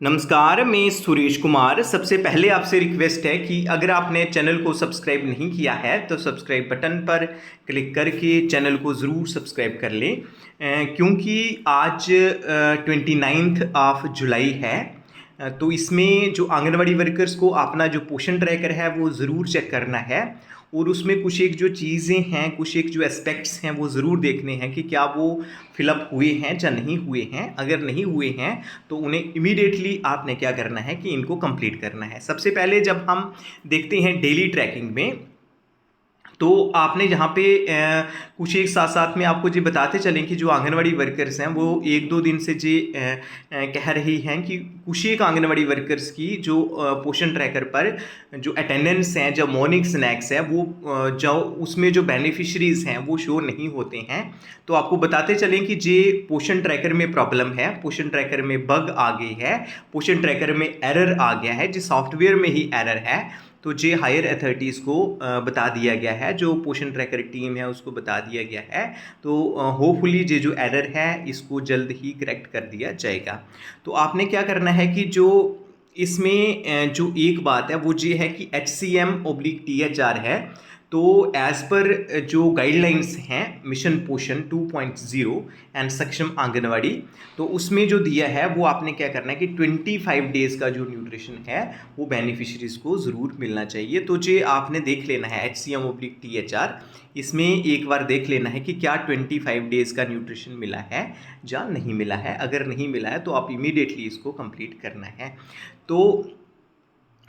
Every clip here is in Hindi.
नमस्कार, मैं सुरेश कुमार। सबसे पहले आपसे रिक्वेस्ट है कि अगर आपने चैनल को सब्सक्राइब नहीं किया है तो सब्सक्राइब बटन पर क्लिक करके चैनल को ज़रूर सब्सक्राइब कर लें, क्योंकि आज 29 ऑफ जुलाई है। तो इसमें जो आंगनवाड़ी वर्कर्स को अपना जो पोषण ट्रैकर है वो ज़रूर चेक करना है और उसमें कुछ एक जो चीज़ें हैं, कुछ एक जो एस्पेक्ट्स हैं वो ज़रूर देखने हैं कि क्या वो फिलअप हुए हैं या नहीं हुए हैं। अगर नहीं हुए हैं तो उन्हें इमीडिएटली आपने क्या करना है कि इनको कंप्लीट करना है। सबसे पहले जब हम देखते हैं डेली ट्रैकिंग में, तो आपने यहाँ पे कुछ एक साथ साथ में आपको जी बताते चलें कि जो आंगनवाड़ी वर्कर्स हैं वो एक दो दिन से जी कह रही हैं कि कुछ एक आंगनवाड़ी वर्कर्स की जो पोषण ट्रैकर पर जो अटेंडेंस हैं, जो मॉर्निंग स्नैक्स है वो जो उसमें जो बेनिफिशरीज हैं वो शो नहीं होते हैं। तो आपको बताते चलें कि जे पोषण ट्रैकर में प्रॉब्लम है, पोषण ट्रैकर में बग आ गई है, पोषण ट्रैकर में एरर आ गया है, जिस सॉफ्टवेयर में ही एरर है। तो जे हायर अथॉरिटीज़ को बता दिया गया है, जो पोषण ट्रैकर टीम है उसको बता दिया गया है। तो होपफुली ये जो एरर है इसको जल्द ही करेक्ट कर दिया जाएगा। तो आपने क्या करना है कि जो इसमें जो एक बात है वो ये है कि HCM/THR है। तो एज़ पर जो गाइडलाइंस हैं मिशन पोषण 2.0 एंड सक्षम आंगनवाड़ी, तो उसमें जो दिया है वो आपने क्या करना है कि 25 डेज़ का जो न्यूट्रिशन है वो बेनिफिशरीज़ को ज़रूर मिलना चाहिए। तो जे आपने देख लेना है HCM/THR, इसमें एक बार देख लेना है कि क्या 25 डेज़ का न्यूट्रिशन मिला है या नहीं मिला है। अगर नहीं मिला है तो आप इमीडिएटली इसको कंप्लीट करना है। तो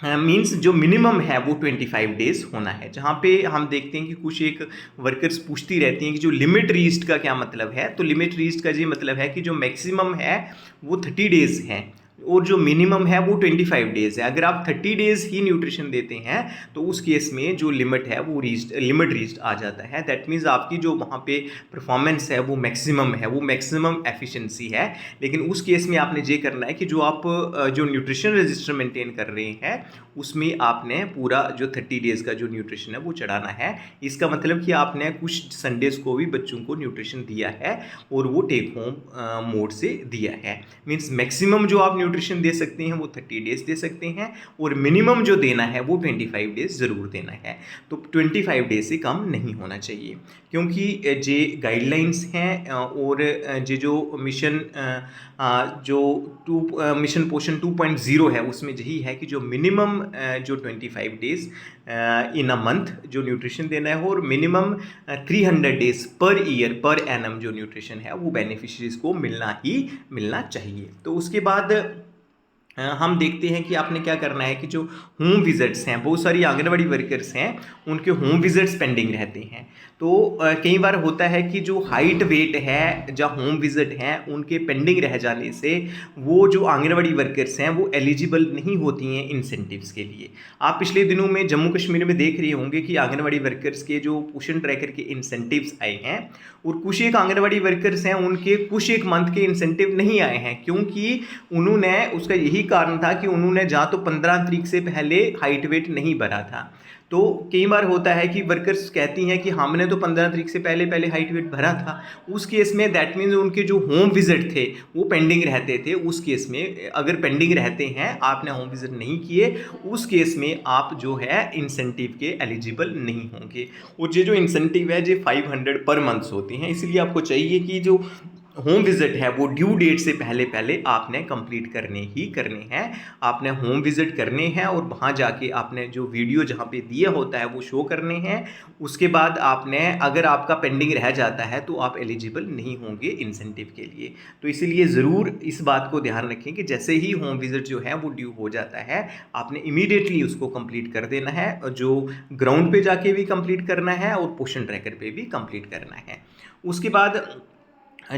मीन्स जो मिनिमम है वो 25 डेज़ होना है। जहाँ पे हम देखते हैं कि कुछ एक वर्कर्स पूछती रहती हैं कि जो लिमिट रीच्ड का क्या मतलब है। तो लिमिट रीच्ड का ये मतलब है कि जो मैक्सिमम है वो 30 डेज़ है और जो मिनिमम है वो 25 डेज़ है। अगर आप 30 डेज़ ही न्यूट्रिशन देते हैं तो उस केस में जो लिमिट है वो लिमिट रीच्ड आ जाता है। दैट मीन्स आपकी जो वहाँ पे परफॉर्मेंस है वो मैक्सिमम है, वो मैक्सिमम एफिशिएंसी है। लेकिन उस केस में आपने ये करना है कि जो आप जो न्यूट्रिशन रजिस्टर मेंटेन कर रहे हैं उसमें आपने पूरा जो 30 डेज़ का जो न्यूट्रिशन है वो चढ़ाना है। इसका मतलब कि आपने कुछ संडेज़ को भी बच्चों को न्यूट्रिशन दिया है और वो टेक होम मोड से दिया है। मीन्स मैक्सिमम जो आप न्यूट्रिशन दे सकते हैं वो 30 डेज़ दे सकते हैं और मिनिमम जो देना है वो 25 डेज़ ज़रूर देना है। तो 25 डेज से कम नहीं होना चाहिए, क्योंकि जे गाइडलाइंस हैं और जे जो मिशन जो मिशन पोषण 2.0 है उसमें यही है कि जो मिनिमम जो 25 डेज़ इन अ मंथ जो न्यूट्रिशन देना है और minimum 300 days per year per annum जो न्यूट्रिशन है वो बेनिफिशरीज़ को मिलना ही मिलना चाहिए। तो उसके बाद हम देखते हैं कि आपने क्या करना है कि जो होम विजिट्स हैं, बहुत सारी आंगनवाड़ी वर्कर्स हैं उनके होम विजिट्स पेंडिंग रहते हैं। तो कई बार होता है कि जो हाइट वेट है या होम विजिट हैं उनके पेंडिंग रह जाने से वो जो आंगनवाड़ी वर्कर्स हैं वो एलिजिबल नहीं होती हैं इंसेंटिव्स के लिए। आप पिछले दिनों में जम्मू कश्मीर में देख रहे होंगे कि आंगनवाड़ी वर्कर्स के जो पोषण ट्रैकर के इंसेंटिव्स आए हैं और कुछ एक आंगनवाड़ी वर्कर्स हैं उनके कुछ एक मंथ के इंसेंटिव नहीं आए हैं, क्योंकि उन्होंने उसका यही कारण था कि उन्होंने जहाँ तो 15 तारीख से पहले हाइट वेट नहीं भरा था। तो कई बार होता है कि वर्कर्स कहती हैं कि हमने तो 15 तारीख से पहले हाइट वेट भरा था। उस केस में दैट मीन्स उनके जो होम विजिट थे वो पेंडिंग रहते थे। उस केस में अगर पेंडिंग रहते हैं, आपने होम विजिट नहीं किए, उस केस में आप जो है इंसेंटिव के एलिजिबल नहीं होंगे। और ये जो इंसेंटिव है ये 500 पर मंथ होते हैं, इसलिए आपको चाहिए कि जो होम विजिट है वो ड्यू डेट से पहले आपने कंप्लीट करने ही करने हैं। आपने होम विजिट करने हैं और वहाँ जाके आपने जो वीडियो जहाँ पे दिया होता है वो शो करने हैं। उसके बाद आपने, अगर आपका पेंडिंग रह जाता है तो आप एलिजिबल नहीं होंगे इंसेंटिव के लिए। तो इसीलिए ज़रूर इस बात को ध्यान रखें कि जैसे ही होम विजिट जो है वो ड्यू हो जाता है आपने इमीडिएटली उसको कंप्लीट कर देना है, और जो ग्राउंड पे जाके भी कंप्लीट करना है और पोषण ट्रैकर पे भी कंप्लीट करना है। उसके बाद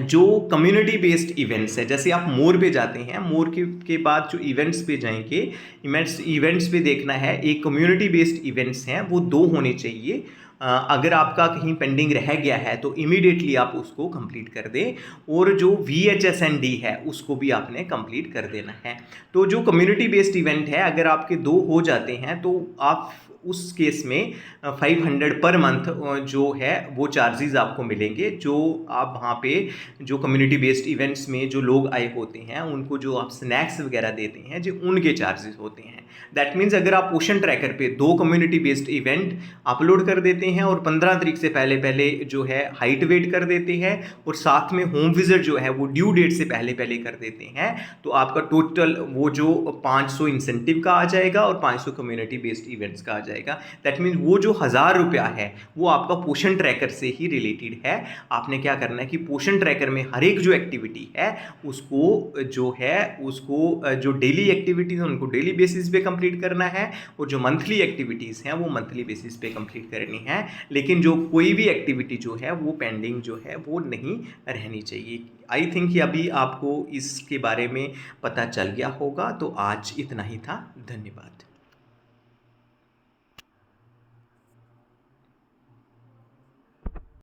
जो कम्युनिटी बेस्ड इवेंट्स है, जैसे आप मोर पे जाते हैं, मोर के बाद जो इवेंट्स पे जाएंगे, इवेंट्स पे देखना है एक कम्युनिटी बेस्ड इवेंट्स हैं वो 2 होने चाहिए। अगर आपका कहीं पेंडिंग रह गया है तो इमीडिएटली आप उसको कंप्लीट कर दें, और जो VHSND है उसको भी आपने कंप्लीट कर देना है। तो जो कम्युनिटी बेस्ड इवेंट है अगर आपके 2 हो जाते हैं तो आप उस केस में 500 पर मंथ जो है वो चार्जेस आपको मिलेंगे। जो आप वहाँ पे जो कम्युनिटी बेस्ड इवेंट्स में जो लोग आए होते हैं उनको जो आप स्नैक्स वगैरह देते हैं जो उनके चार्जेस होते हैं। दैट मीन्स अगर आप पोषण ट्रैकर पे 2 कम्युनिटी बेस्ड इवेंट अपलोड कर देते हैं और 15 तारीख से पहले पहले जो है हाइट वेट कर देते हैं और साथ में होम विजिट जो है वो ड्यू डेट से पहले पहले कर देते हैं, तो आपका टोटल वो जो 500 इंसेंटिव का आ जाएगा और 500 कम्युनिटी बेस्ड इवेंट्स का आ जाएगा। दैट मीन्स वो जो 1000 रुपया है वो आपका पोषण ट्रैकर से ही रिलेटेड है। आपने क्या करना है कि पोषण ट्रैकर में हर एक जो एक्टिविटी है उसको जो है उसको जो डेली एक्टिविटीज़ हैं उनको डेली बेसिस पे कंप्लीट करना है और जो मंथली एक्टिविटीज़ हैं वो मंथली बेसिस पे कंप्लीट करनी है। लेकिन जो कोई भी एक्टिविटी जो है वो पेंडिंग जो है वो नहीं रहनी चाहिए। आई थिंक कि अभी आपको इसके बारे में पता चल गया होगा। तो आज इतना ही था। धन्यवाद।